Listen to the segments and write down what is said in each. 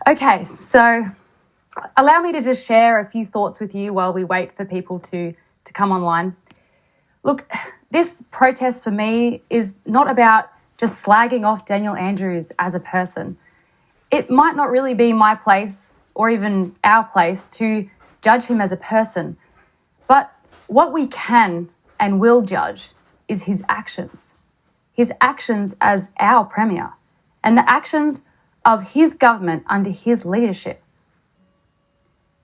Okay, so allow me to just share a few thoughts with you while we wait for people to come online. Look, this protest for me is not about just slagging off Daniel Andrews as a person. It might not really be my place or even our place to judge him as a person, but what we can and will judge is his actions as our Premier and the actions of his government under his leadership.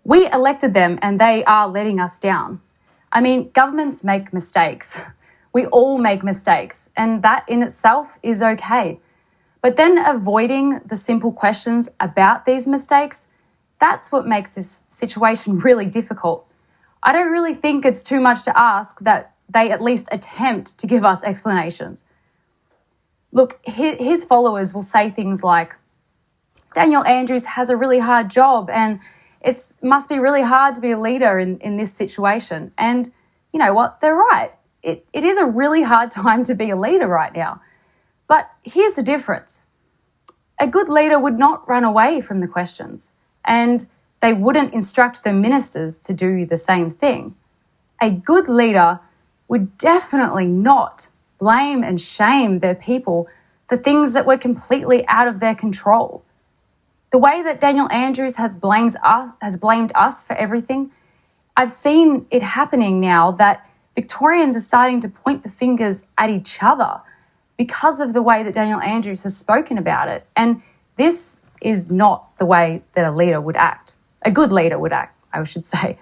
We elected them and they are letting us down. I mean, governments make mistakes. We all make mistakes, and that in itself is okay. But then avoiding the simple questions about these mistakes, that's what makes this situation really difficult. I don't really think it's too much to ask that they at least attempt to give us explanations. Look, his followers will say things like, Daniel Andrews has a really hard job and it must be really hard to be a leader in this situation. And you know what? They're right. It is a really hard time to be a leader right now. But here's the difference. A good leader would not run away from the questions, and they wouldn't instruct the ministers to do the same thing. A good leader would definitely not blame and shame their people for things that were completely out of their control. The way that Daniel Andrews has blamed us for everything, I've seen it happening now that Victorians are starting to point the fingers at each other because of the way that Daniel Andrews has spoken about it. And this is not the way that a leader would act. A good leader would act, I should say.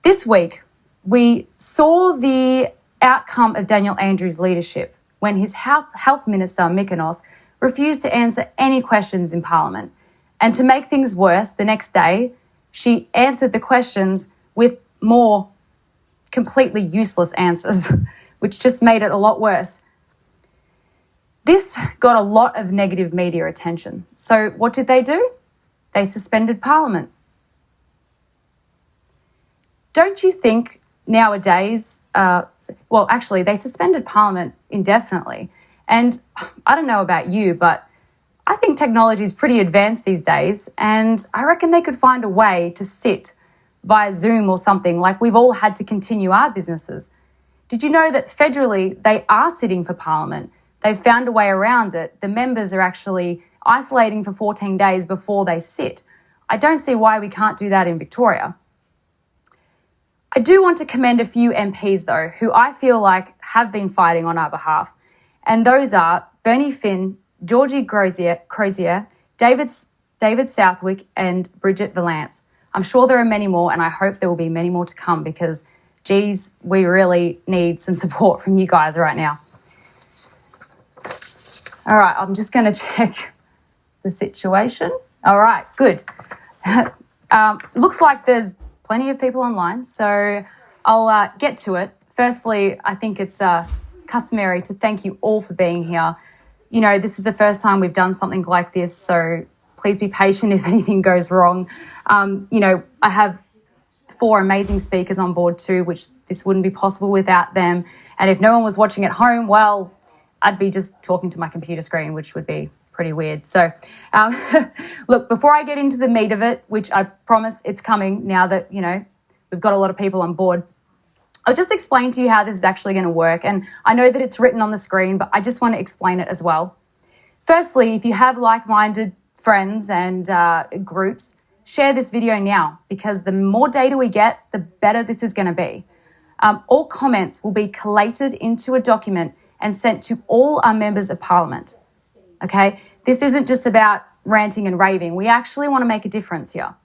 This week, we saw the outcome of Daniel Andrews' leadership when his health minister, Mykonos, refused to answer any questions in Parliament. And to make things worse, the next day, she answered the questions with more completely useless answers, which just made it a lot worse. This got a lot of negative media attention. So what did they do? They suspended Parliament. Don't you think nowadays, they suspended Parliament indefinitely. And I don't know about you, but I think technology is pretty advanced these days, and I reckon they could find a way to sit via Zoom or something, like we've all had to continue our businesses. Did you know that federally they are sitting for Parliament? They've found a way around it. The members are actually isolating for 14 days before they sit. I don't see why we can't do that in Victoria. I do want to commend a few MPs, though, who I feel like have been fighting on our behalf. And those are Bernie Finn, Georgie Crozier, David Southwick and Bridget Valance. I'm sure there are many more, and I hope there will be many more to come because, geez, we really need some support from you guys right now. All right, I'm just going to check the situation. All right, good. Looks like there's plenty of people online, so I'll get to it. Firstly, I think it's customary to thank you all for being here. You know, this is the first time we've done something like this, so please be patient if anything goes wrong. I have 4 amazing speakers on board too, which this wouldn't be possible without them. And if no one was watching at home, well, I'd be just talking to my computer screen, which would be pretty weird. So, look, before I get into the meat of it, which I promise it's coming now that, we've got a lot of people on board, I'll just explain to you how this is actually going to work. And I know that it's written on the screen, but I just want to explain it as well. Firstly, if you have like-minded friends and groups, share this video now, because the more data we get, the better this is going to be. All comments will be collated into a document and sent to all our members of Parliament. Okay? This isn't just about ranting and raving. We actually want to make a difference here.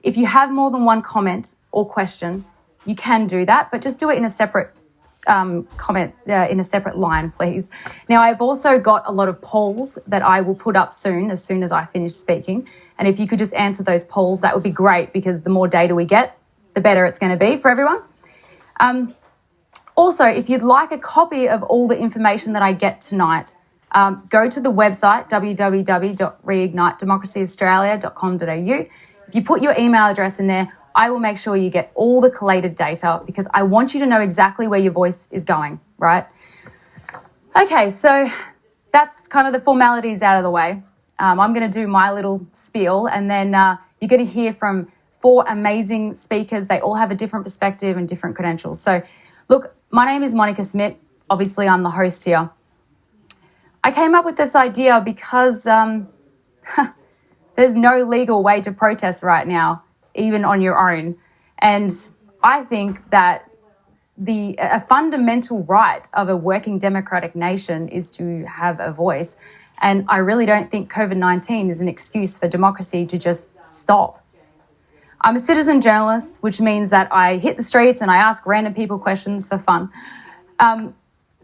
If you have more than one comment or question, you can do that, but just do it in a separate comment, in a separate line, please. Now, I've also got a lot of polls that I will put up as soon as I finish speaking. And if you could just answer those polls, that would be great, because the more data we get, the better it's going to be for everyone. Also, if you'd like a copy of all the information that I get tonight, go to the website, www.reignitedemocracyaustralia.com.au. If you put your email address in there, I will make sure you get all the collated data, because I want you to know exactly where your voice is going, right? Okay, so that's kind of the formalities out of the way. I'm going to do my little spiel, and then you're going to hear from 4 amazing speakers. They all have a different perspective and different credentials. So, look, my name is Monica Smith. Obviously, I'm the host here. I came up with this idea because there's no legal way to protest right now, even on your own. And I think that a fundamental right of a working democratic nation is to have a voice. And I really don't think COVID-19 is an excuse for democracy to just stop. I'm a citizen journalist, which means that I hit the streets and I ask random people questions for fun.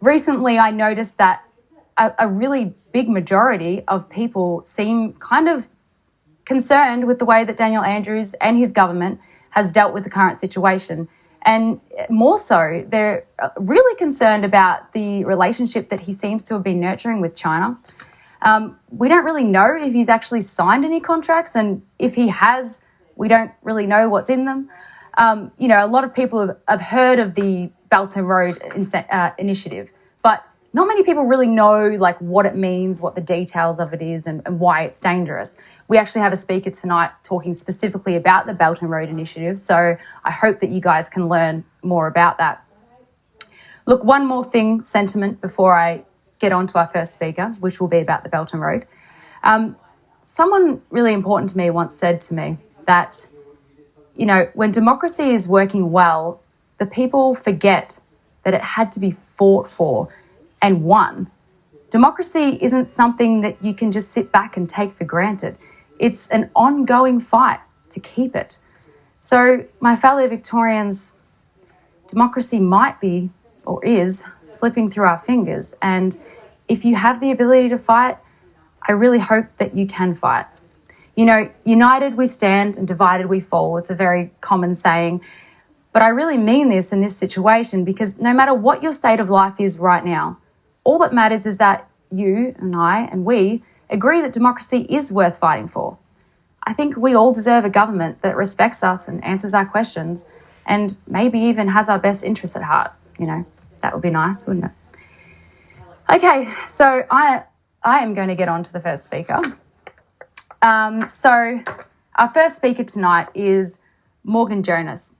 Recently, I noticed that a really big majority of people seem kind of concerned with the way that Daniel Andrews and his government has dealt with the current situation. And more so, they're really concerned about the relationship that he seems to have been nurturing with China. We don't really know if he's actually signed any contracts, and if he has, we don't really know what's in them. A lot of people have heard of the Belt and Road initiative, but not many people really know like what it means, what the details of it is, and why it's dangerous. We actually have a speaker tonight talking specifically about the Belt and Road initiative, so I hope that you guys can learn more about that. Look, one more sentiment before I get on to our first speaker, which will be about the Belt and Road. Someone really important to me once said to me that, when democracy is working well, the people forget that it had to be fought for and won. Democracy isn't something that you can just sit back and take for granted. It's an ongoing fight to keep it. So, my fellow Victorians, democracy might be, or is, slipping through our fingers. And if you have the ability to fight, I really hope that you can fight. United we stand and divided we fall. It's a very common saying. But I really mean this in this situation, because no matter what your state of life is right now, all that matters is that you and I and we agree that democracy is worth fighting for. I think we all deserve a government that respects us and answers our questions and maybe even has our best interests at heart. That would be nice, wouldn't it? Okay, so I am going to get on to the first speaker. So our first speaker tonight is Morgan Jonas.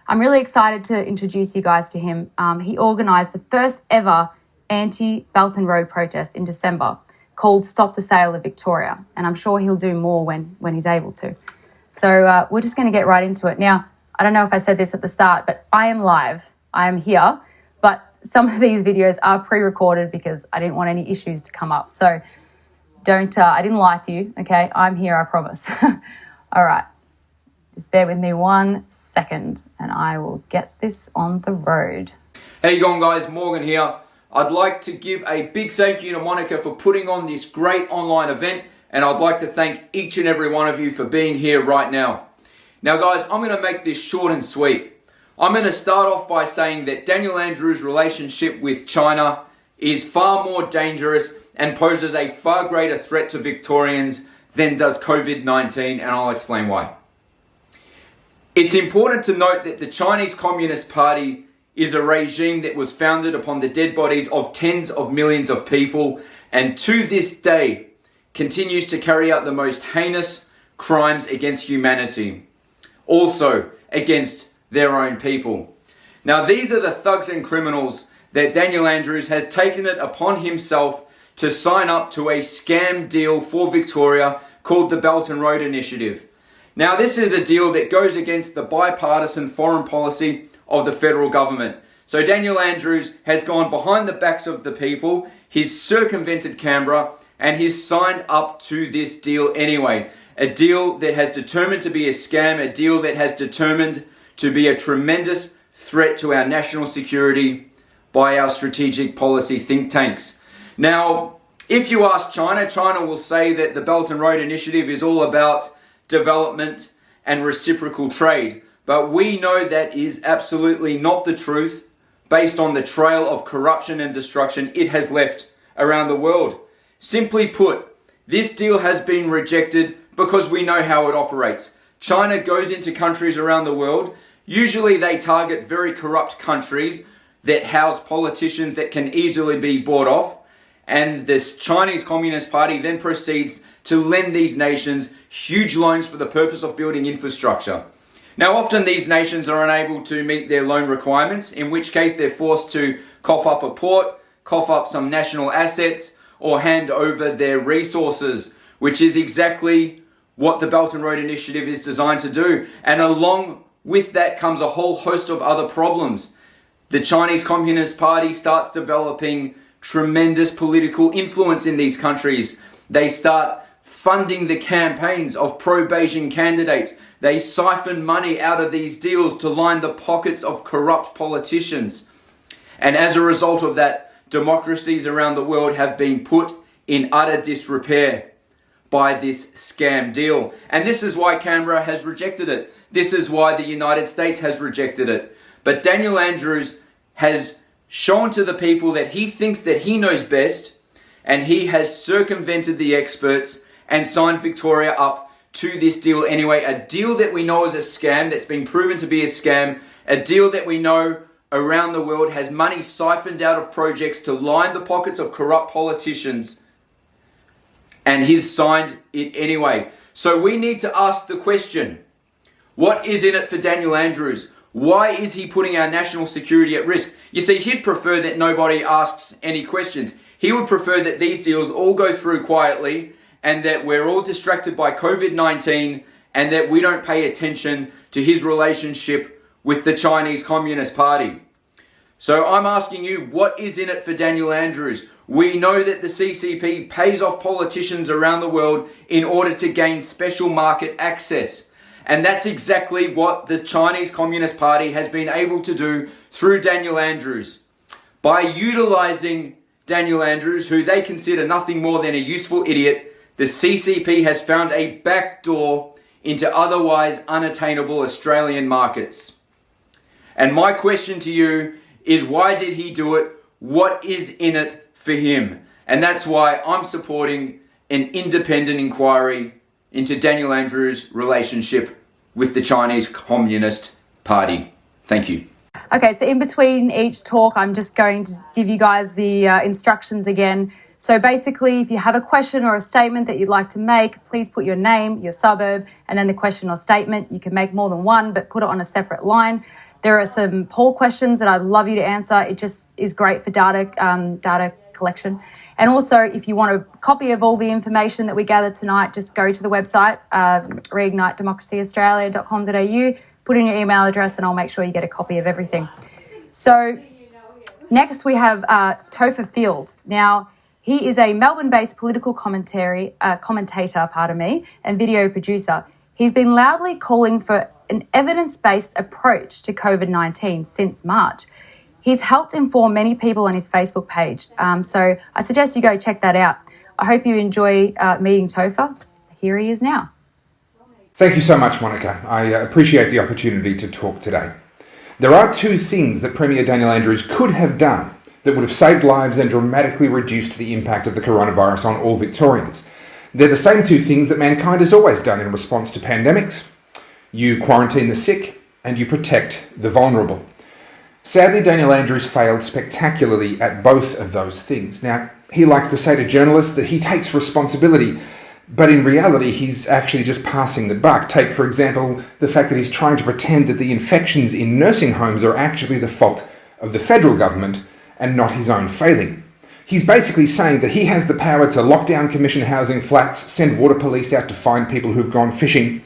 I'm really excited to introduce you guys to him. He organised the first ever anti-Belt and Road protest in December called Stop the Sale of Victoria, and I'm sure he'll do more when he's able to. So we're just going to get right into it. Now, I don't know if I said this at the start, but I am live. I am here, but some of these videos are pre-recorded because I didn't want any issues to come up. So I didn't lie to you, okay? I'm here, I promise. All right. Just bear with me 1 second and I will get this on the road. How you going, guys? Morgan here. I'd like to give a big thank you to Monica for putting on this great online event, and I'd like to thank each and every one of you for being here right now. Now, guys, I'm going to make this short and sweet. I'm going to start off by saying that Daniel Andrews' relationship with China is far more dangerous and poses a far greater threat to Victorians than does COVID-19, and I'll explain why. It's important to note that the Chinese Communist Party is a regime that was founded upon the dead bodies of tens of millions of people, and to this day continues to carry out the most heinous crimes against humanity, also against their own people. Now, these are the thugs and criminals that Daniel Andrews has taken it upon himself to sign up to a scam deal for Victoria called the Belt and Road Initiative. Now, this is a deal that goes against the bipartisan foreign policy of the federal government. So Daniel Andrews has gone behind the backs of the people, he's circumvented Canberra, and he's signed up to this deal anyway. A deal that has determined to be a scam, a deal that has determined to be a tremendous threat to our national security by our strategic policy think tanks. Now, if you ask China, China will say that the Belt and Road Initiative is all about development and reciprocal trade. But we know that is absolutely not the truth based on the trail of corruption and destruction it has left around the world. Simply put, this deal has been rejected because we know how it operates. China goes into countries around the world. Usually they target very corrupt countries that house politicians that can easily be bought off. And this Chinese Communist Party then proceeds to lend these nations huge loans for the purpose of building infrastructure. Now, often these nations are unable to meet their loan requirements, in which case they're forced to cough up a port, cough up some national assets, or hand over their resources, which is exactly what the Belt and Road Initiative is designed to do. And along with that comes a whole host of other problems. The Chinese Communist Party starts developing tremendous political influence in these countries. They start funding the campaigns of pro-Beijing candidates. They siphon money out of these deals to line the pockets of corrupt politicians. And as a result of that, democracies around the world have been put in utter disrepair by this scam deal. And this is why Canberra has rejected it. This is why the United States has rejected it. But Daniel Andrews has shown to the people that he thinks that he knows best, and he has circumvented the experts and signed Victoria up to this deal anyway. A deal that we know is a scam, that's been proven to be a scam. A deal that we know around the world has money siphoned out of projects to line the pockets of corrupt politicians. And he's signed it anyway. So we need to ask the question, what is in it for Daniel Andrews? Why is he putting our national security at risk? You see, he'd prefer that nobody asks any questions. He would prefer that these deals all go through quietly, and that we're all distracted by COVID-19, and that we don't pay attention to his relationship with the Chinese Communist Party. So I'm asking you, what is in it for Daniel Andrews? We know that the CCP pays off politicians around the world in order to gain special market access. And that's exactly what the Chinese Communist Party has been able to do through Daniel Andrews. By utilizing Daniel Andrews, who they consider nothing more than a useful idiot, the CCP has found a backdoor into otherwise unattainable Australian markets. And my question to you is, why did he do it? What is in it for him? And that's why I'm supporting an independent inquiry into Daniel Andrews' relationship with the Chinese Communist Party. Thank you. Okay, so in between each talk, I'm just going to give you guys the instructions again. So basically, if you have a question or a statement that you'd like to make, please put your name, your suburb, and then the question or statement. You can make more than one, but put it on a separate line. There are some poll questions that I'd love you to answer. It just is great for data collection. And also, if you want a copy of all the information that we gathered tonight, just go to the website, reignitedemocracyaustralia.com.au, put in your email address, and I'll make sure you get a copy of everything. So next we have Topher Field. Now, he is a Melbourne-based political commentator, and video producer. He's been loudly calling for an evidence-based approach to COVID-19 since March. He's helped inform many people on his Facebook page. So I suggest you go check that out. I hope you enjoy meeting Topher. Here he is now. Thank you so much, Monica. I appreciate the opportunity to talk today. There are two things that Premier Daniel Andrews could have done that would have saved lives and dramatically reduced the impact of the coronavirus on all Victorians. They're the same two things that mankind has always done in response to pandemics. You quarantine the sick and you protect the vulnerable. Sadly, Daniel Andrews failed spectacularly at both of those things. Now, he likes to say to journalists that he takes responsibility, but in reality, he's actually just passing the buck. Take, for example, the fact that he's trying to pretend that the infections in nursing homes are actually the fault of the federal government and not his own failing. He's basically saying that he has the power to lock down commission housing flats, send water police out to find people who've gone fishing,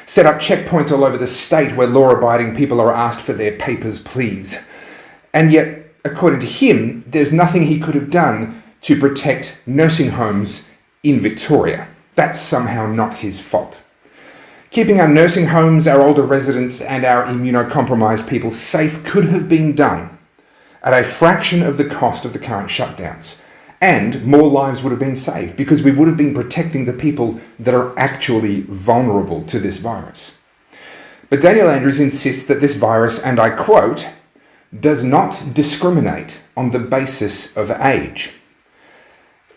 set up checkpoints all over the state where law-abiding people are asked for their papers, please. And yet, according to him, there's nothing he could have done to protect nursing homes in Victoria. That's somehow not his fault. Keeping our nursing homes, our older residents, and our immunocompromised people safe could have been done at a fraction of the cost of the current shutdowns. And more lives would have been saved because we would have been protecting the people that are actually vulnerable to this virus. But Daniel Andrews insists that this virus, and I quote, does not discriminate on the basis of age.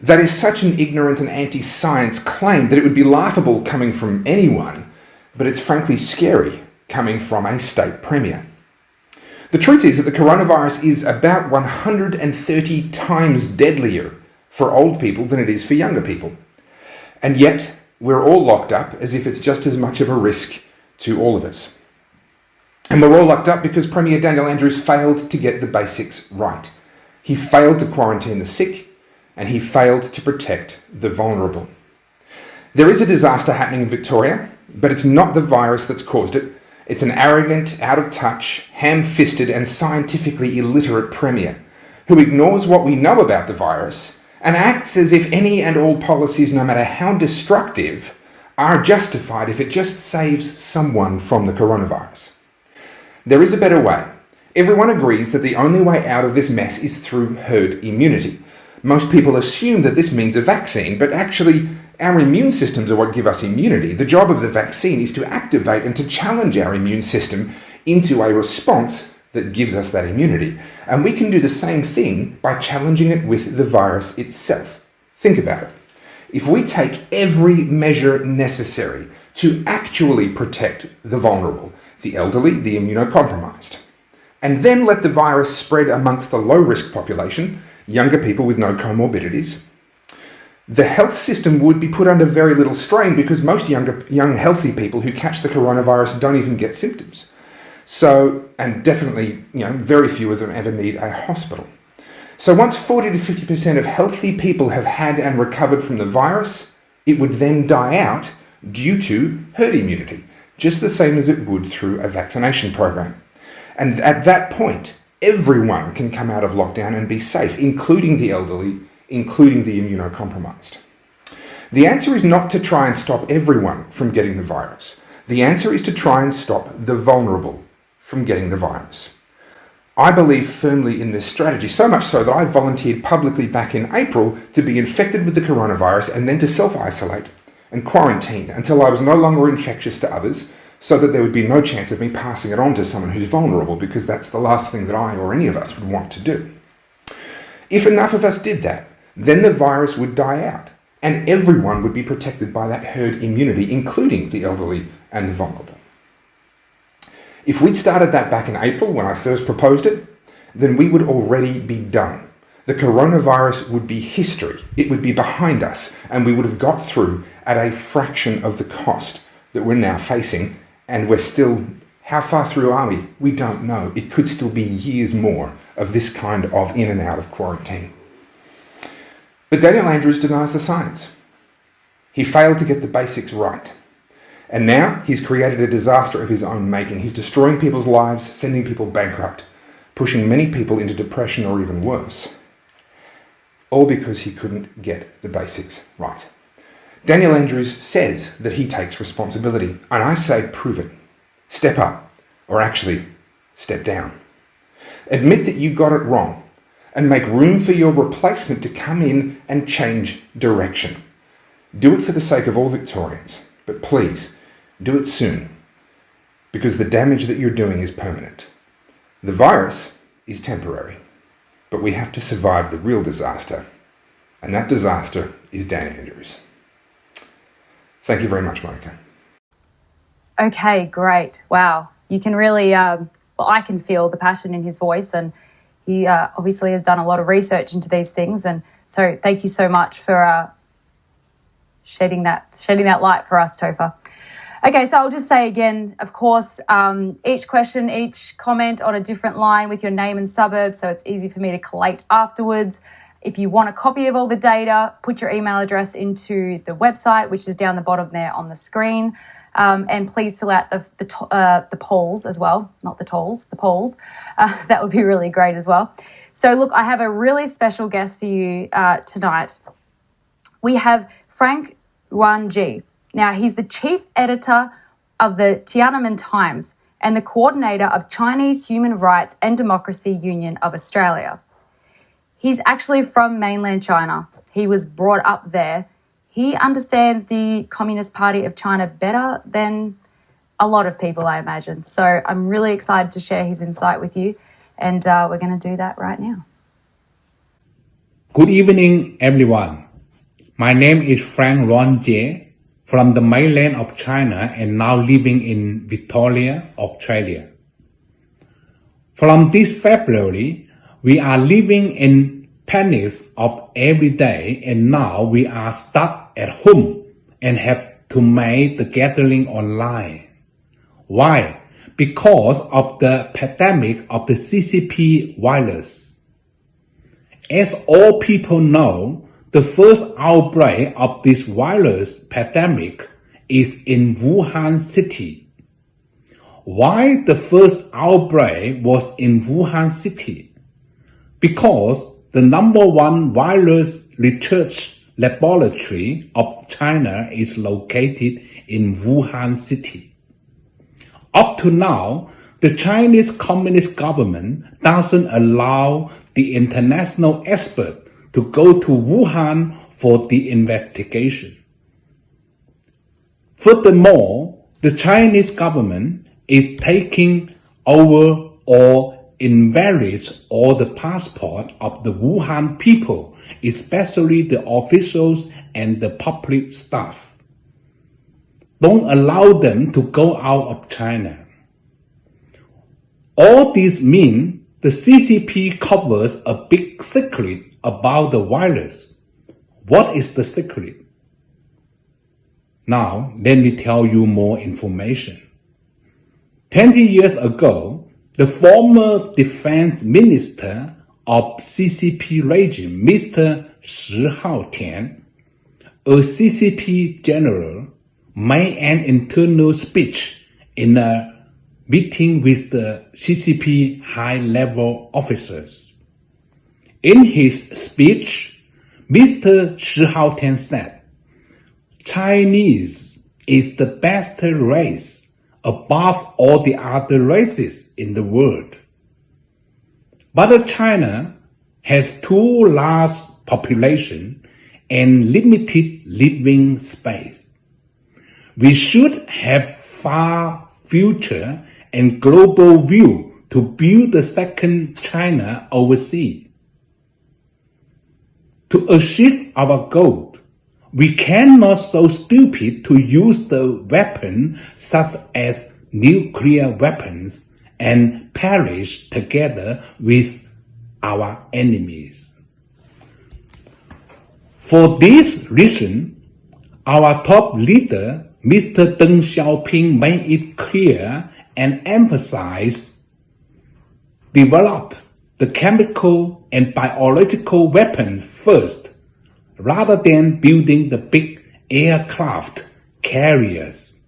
That is such an ignorant and anti-science claim that it would be laughable coming from anyone, but it's frankly scary coming from a state premier. The truth is that the coronavirus is about 130 times deadlier for old people than it is for younger people. And yet, we're all locked up as if it's just as much of a risk to all of us. And we're all locked up because Premier Daniel Andrews failed to get the basics right. He failed to quarantine the sick, and he failed to protect the vulnerable. There is a disaster happening in Victoria, but it's not the virus that's caused it. It's an arrogant, out-of-touch, ham-fisted and scientifically illiterate Premier who ignores what we know about the virus and acts as if any and all policies, no matter how destructive, are justified if it just saves someone from the coronavirus. There is a better way. Everyone agrees that the only way out of this mess is through herd immunity. Most people assume that this means a vaccine, but actually our immune systems are what give us immunity. The job of the vaccine is to activate and to challenge our immune system into a response that gives us that immunity. And we can do the same thing by challenging it with the virus itself. Think about it. If we take every measure necessary to actually protect the vulnerable, the elderly, the immunocompromised, and then let the virus spread amongst the low-risk population, younger people with no comorbidities, the health system would be put under very little strain because most young healthy people who catch the coronavirus don't even get symptoms. So, and definitely, very few of them ever need a hospital. So once 40 to 50% of healthy people have had and recovered from the virus, it would then die out due to herd immunity, just the same as it would through a vaccination program. And at that point, everyone can come out of lockdown and be safe, including the elderly, including the immunocompromised. The answer is not to try and stop everyone from getting the virus. The answer is to try and stop the vulnerable from getting the virus. I believe firmly in this strategy, so much so that I volunteered publicly back in April to be infected with the coronavirus and then to self-isolate and quarantine until I was no longer infectious to others, so that there would be no chance of me passing it on to someone who's vulnerable, because that's the last thing that I or any of us would want to do. If enough of us did that, then the virus would die out and everyone would be protected by that herd immunity, including the elderly and the vulnerable. If we'd started that back in April when I first proposed it, then we would already be done. The coronavirus would be history. It would be behind us, and we would have got through at a fraction of the cost that we're now facing, and we're still, how far through are we? We don't know. It could still be years more of this kind of in and out of quarantine. But Daniel Andrews denies the science. He failed to get the basics right. And now he's created a disaster of his own making. He's destroying people's lives, sending people bankrupt, pushing many people into depression or even worse. All because he couldn't get the basics right. Daniel Andrews says that he takes responsibility, and I say prove it. Step up, or actually step down. Admit that you got it wrong, and make room for your replacement to come in and change direction. Do it for the sake of all Victorians, but please, do it soon, because the damage that you're doing is permanent. The virus is temporary, but we have to survive the real disaster, and that disaster is Dan Andrews. Thank you very much, Monica. Okay, great. Wow. You can really, I can feel the passion in his voice, and he obviously has done a lot of research into these things. And so thank you so much for shedding that light for us, Topher. Okay, so I'll just say again, of course, each question, each comment on a different line with your name and suburb, so it's easy for me to collate afterwards. If you want a copy of all the data, put your email address into the website, which is down the bottom there on the screen. And please fill out the polls as well, not the tolls, the polls. That would be really great as well. So look, I have a really special guest for you tonight. We have Frank Yuanji. Now, he's the chief editor of the Tiananmen Times and the coordinator of Chinese Human Rights and Democracy Union of Australia. He's actually from mainland China. He was brought up there. He understands the Communist Party of China better than a lot of people, I imagine. So I'm really excited to share his insight with you, and we're going to do that right now. Good evening, everyone. My name is Frank Yuanji from the mainland of China and now living in Victoria, Australia. From this February, we are living in panic of every day, and now we are stuck at home and have to make the gathering online. Why? Because of the pandemic of the CCP virus. As all people know, the first outbreak of this virus pandemic is in Wuhan city. Why the first outbreak was in Wuhan city? Because the #1 virus research laboratory of China is located in Wuhan city. Up to now, the Chinese Communist government doesn't allow the international expert to go to Wuhan for the investigation. Furthermore, the Chinese government is taking over or invalidates all the passport of the Wuhan people, especially the officials and the public staff. Don't allow them to go out of China. All this means the CCP covers a big secret about the virus. What is the secret? Now, let me tell you more information. 20 years ago, the former defense minister of CCP regime, Mr. Shi Haotian, a CCP general, made an internal speech in a meeting with the CCP high-level officers. In his speech, Mr. Shi Haotian said, Chinese is the best race above all the other races in the world. But China has too large population and limited living space. We should have far future and global view to build the second China overseas. To achieve our goal, we cannot so stupid to use the weapon such as nuclear weapons and perish together with our enemies. For this reason, our top leader, Mr. Deng Xiaoping, made it clear and emphasized, develop the chemical and biological weapons first, rather than building the big aircraft carriers.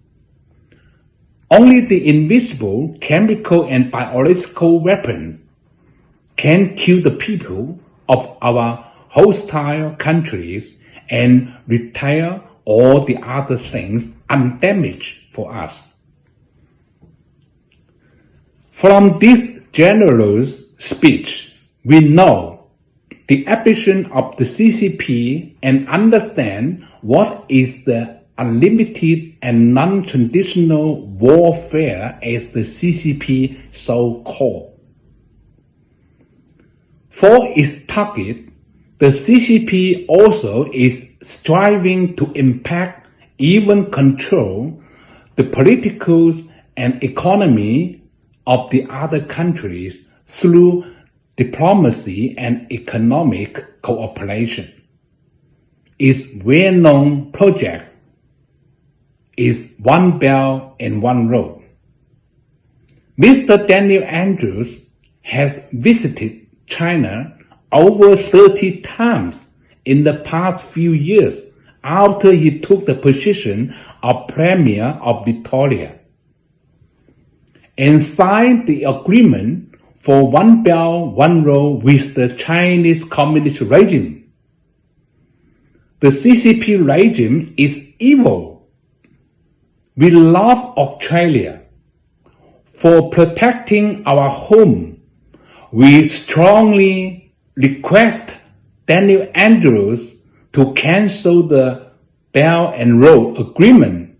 Only the invisible chemical and biological weapons can kill the people of our hostile countries and retire all the other things undamaged for us. From this general's speech, we know the ambition of the CCP and understand what is the unlimited and non-traditional warfare as the CCP so-called. For its target, the CCP also is striving to impact, even control, the political and economy of the other countries through diplomacy and economic cooperation. Its well-known project is One Belt and One Road. Mr. Daniel Andrews has visited China over 30 times in the past few years after he took the position of Premier of Victoria, and signed the agreement for One Belt, One Road with the Chinese Communist regime. The CCP regime is evil. We love Australia. For protecting our home, we strongly request Daniel Andrews to cancel the Belt and Road Agreement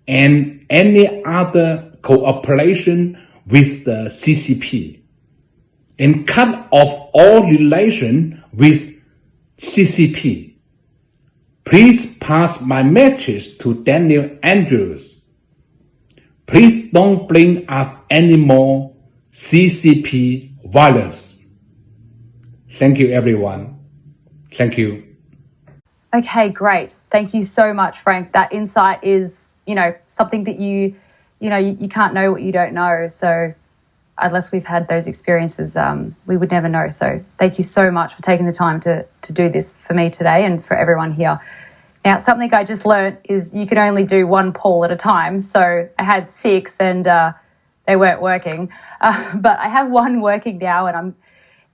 and any other cooperation with the CCP, and cut off all relation with CCP. Please pass my message to Daniel Andrews. Please don't bring us any more CCP violence. Thank you, everyone. Thank you. Okay, great. Thank you so much, Frank. That insight is, something that you can't know what you don't know. So unless we've had those experiences, we would never know. So thank you so much for taking the time to do this for me today and for everyone here. Now, something I just learned is you can only do one poll at a time. So I had 6 and they weren't working. But I have one working now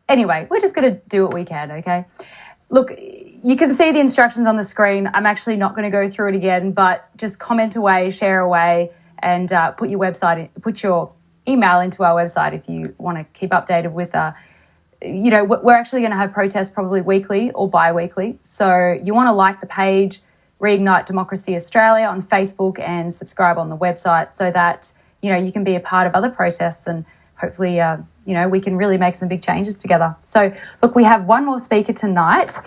anyway, we're just going to do what we can, okay? Look, you can see the instructions on the screen. I'm actually not going to go through it again, but just comment away, share away, and put your email into our website if you want to keep updated with we're actually going to have protests probably weekly or bi-weekly. So you want to like the page, Reignite Democracy Australia on Facebook, and subscribe on the website so that, you can be a part of other protests and hopefully, we can really make some big changes together. So, look, we have one more speaker tonight,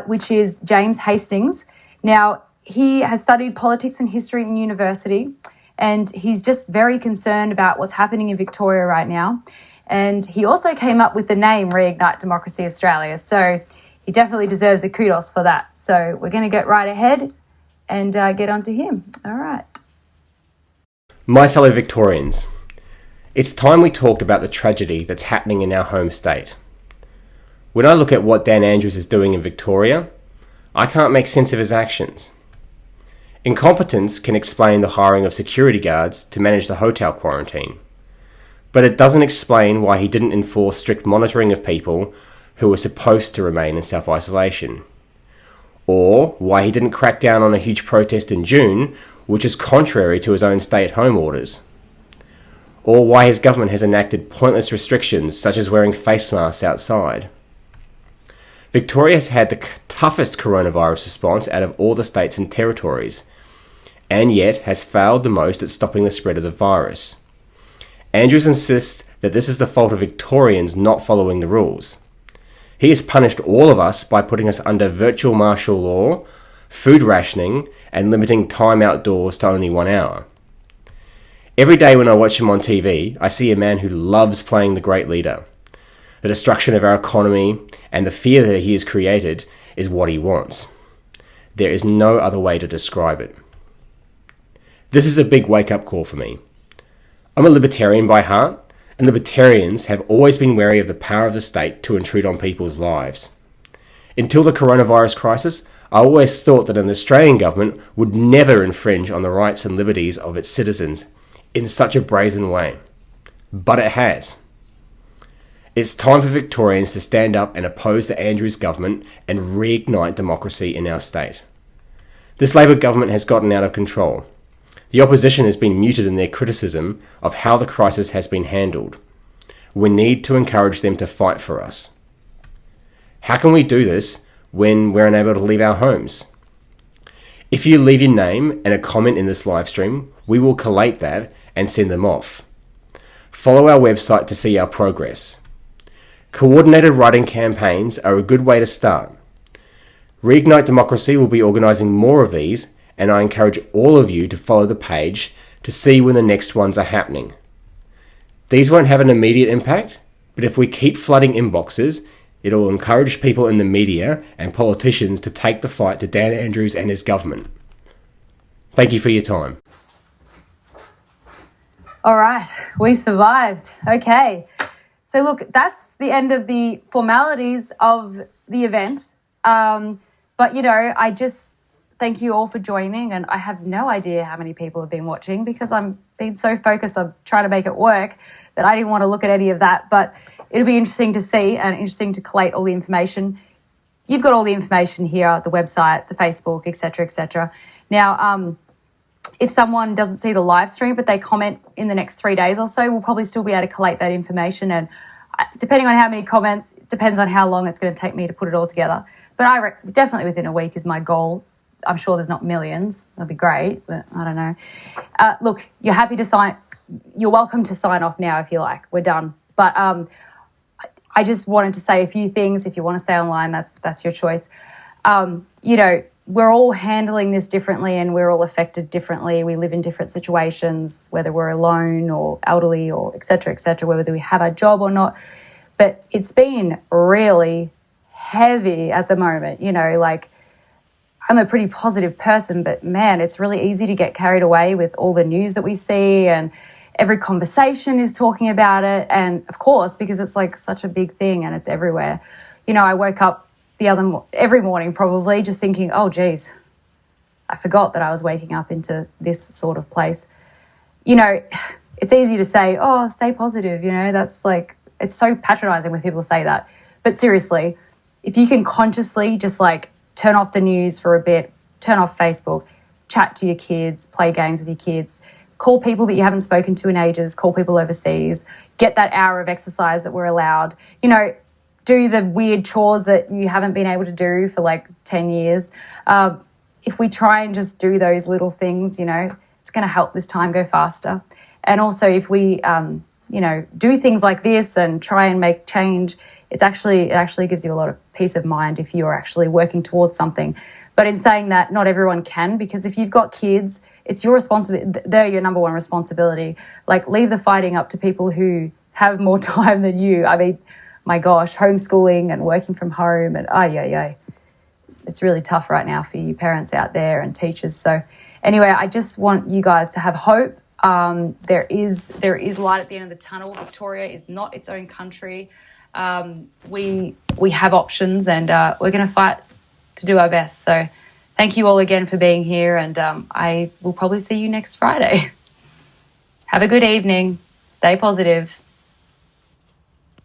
which is James Hastings. Now, he has studied politics and history in university, and he's just very concerned about what's happening in Victoria right now. And he also came up with the name Reignite Democracy Australia. So he definitely deserves a kudos for that. So we're going to get right ahead and get on to him. All right. My fellow Victorians, it's time we talked about the tragedy that's happening in our home state. When I look at what Dan Andrews is doing in Victoria, I can't make sense of his actions. Incompetence can explain the hiring of security guards to manage the hotel quarantine, but it doesn't explain why he didn't enforce strict monitoring of people who were supposed to remain in self-isolation, or why he didn't crack down on a huge protest in June, which is contrary to his own stay-at-home orders, or why his government has enacted pointless restrictions such as wearing face masks outside. Victoria has had the toughest coronavirus response out of all the states and territories, and yet has failed the most at stopping the spread of the virus. Andrews insists that this is the fault of Victorians not following the rules. He has punished all of us by putting us under virtual martial law, food rationing, and limiting time outdoors to only 1 hour. Every day when I watch him on TV, I see a man who loves playing the great leader. The destruction of our economy and the fear that he has created is what he wants. There is no other way to describe it. This is a big wake-up call for me. I'm a libertarian by heart, and libertarians have always been wary of the power of the state to intrude on people's lives. Until the coronavirus crisis, I always thought that an Australian government would never infringe on the rights and liberties of its citizens in such a brazen way. But it has. It's time for Victorians to stand up and oppose the Andrews government and reignite democracy in our state. This Labor government has gotten out of control. The opposition has been muted in their criticism of how the crisis has been handled. We need to encourage them to fight for us. How can we do this when we're unable to leave our homes? If you leave your name and a comment in this live stream, we will collate that and send them off. Follow our website to see our progress. Coordinated writing campaigns are a good way to start. Reignite Democracy will be organising more of these, and I encourage all of you to follow the page to see when the next ones are happening. These won't have an immediate impact, but if we keep flooding inboxes, it'll encourage people in the media and politicians to take the fight to Dan Andrews and his government. Thank you for your time. All right, we survived. Okay. So look, that's the end of the formalities of the event. But, I just thank you all for joining, and I have no idea how many people have been watching because I'm being so focused on trying to make it work that I didn't want to look at any of that. But it'll be interesting to see and interesting to collate all the information. You've got all the information here, the website, the Facebook, etc., etc. Now, if someone doesn't see the live stream but they comment in the next 3 days or so, we'll probably still be able to collate that information. And depending on how many comments, it depends on how long it's going to take me to put it all together. But definitely within a week is my goal. I'm sure there's not millions. That'd be great, but I don't know. Look, you're happy to sign. You're welcome to sign off now if you like. We're done. But I just wanted to say a few things. If you want to stay online, that's your choice. We're all handling this differently and we're all affected differently. We live in different situations, whether we're alone or elderly or et cetera, whether we have a job or not. But it's been really heavy at the moment, I'm a pretty positive person, but man, it's really easy to get carried away with all the news that we see, and every conversation is talking about it. And of course, because it's like such a big thing and it's everywhere. You know, I woke up every morning probably just thinking, oh, geez, I forgot that I was waking up into this sort of place. You know, it's easy to say, oh, stay positive. You know, that's like, it's so patronizing when people say that. But seriously, if you can consciously just like turn off the news for a bit, turn off Facebook, chat to your kids, play games with your kids, call people that you haven't spoken to in ages, call people overseas, get that hour of exercise that we're allowed, you know, do the weird chores that you haven't been able to do for like 10 years. If we try and just do those little things, you know, it's going to help this time go faster. And also if we, you know, do things like this and try and make change, it actually gives you a lot of peace of mind if you're actually working towards something. But in saying that, not everyone can, because if you've got kids, it's your responsibility. They're your number one responsibility. Like, leave the fighting up to people who have more time than you. I mean, my gosh, homeschooling and working from home and it's really tough right now for you parents out there and teachers. So anyway, I just want you guys to have hope. There is light at the end of the tunnel. Victoria is not its own country. We have options, and we're going to fight to do our best. So thank you all again for being here, and I will probably see you next Friday. Have a good evening. Stay positive.